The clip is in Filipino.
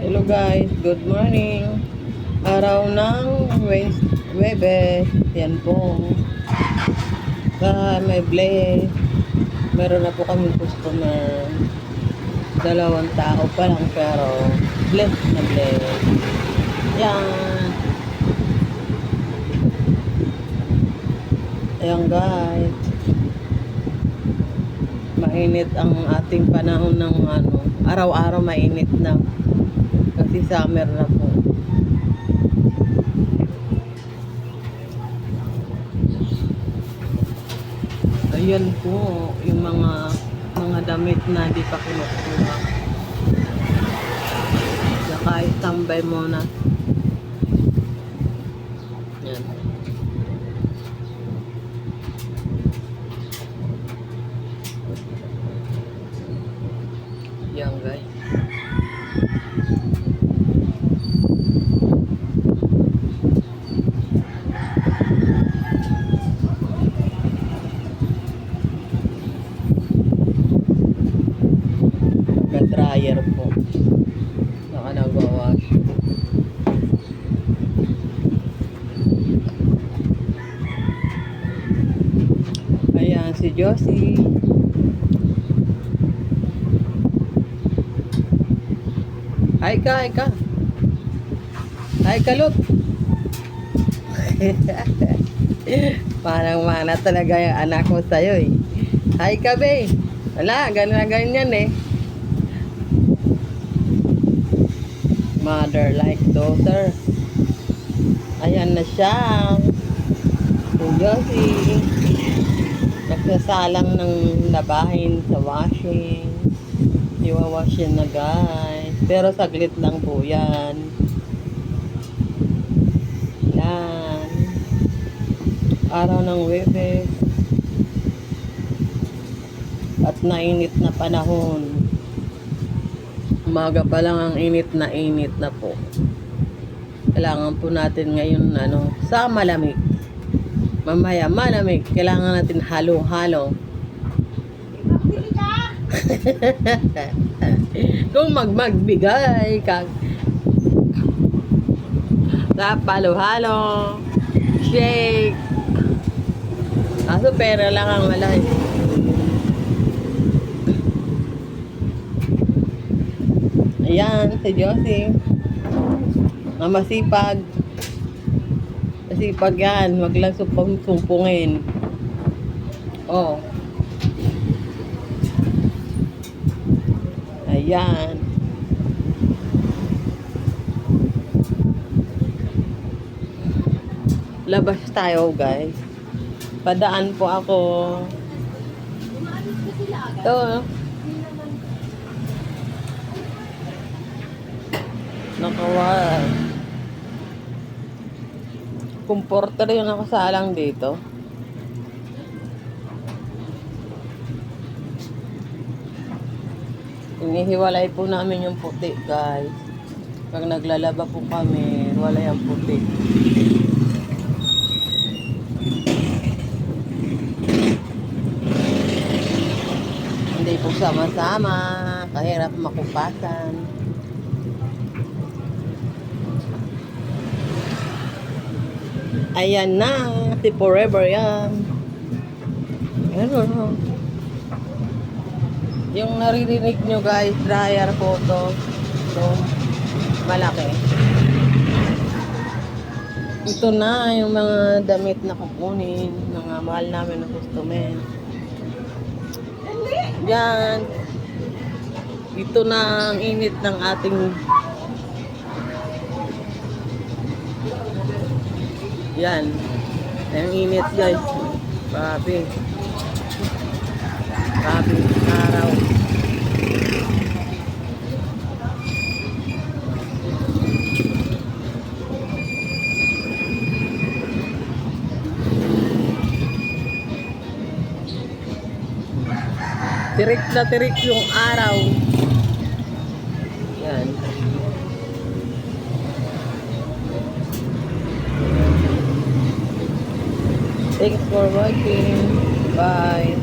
Hello guys, good morning. Araw ng Webes. Yan po. May bless. Meron na po kami customer. 2 tao pa lang pero bless na bless. Yan. Ayan guys. Mainit ang ating panahon ng araw-araw mainit na. Kasi summer na po. Ayan po yung mga damit na di pa kinukuha. Saka itambay muna. Yan. Yan guys. Dryer po. Saka nagwawash. Ayan si Josie. Hi ka. Hi ka, Lot. Parang mana talaga yung anak mo sa'yo eh. Hi ka, be. Wala, ganyan eh. Mother like daughter. Ayan na siya. Si Josie. Nagsasalang ng labahin sa washing. Iwawash yan na guys. Pero saglit lang po yan. Yan. Araw ng Webes. At nainit na panahon. Umaga pa lang ang init na po. Kailangan po natin ngayon sa malamig. Mamaya malamig. Kailangan natin halo-halo. Kung magbigay ka sa halo-halo, shake. Kaso pera lang ang malaki. Ayan, si Josie. Masipag. Masipag yan. Wag lang sumpungin. Oh. Ayan. Labas tayo, guys. Padaan po ako. Ito. Nakawal. Comforter yung nakasalang dito. Inihiwalay po namin yung puti, guys. Pag naglalaba po kami, wala yung puti. Hindi po sama-sama. Kahirap makupasan. Ayan na, si Forever yan. Ano. Yung naririnig nyo guys, dryer po to. So, malaki. Ito na yung mga damit na kukunin. Mga mahal namin na customer. Yan. Ito na ang init ng ating yan. Ang init guys. Grabe. Grabe. Araw. Tirik na tirik yung araw. Yan. Thanks for watching. Bye.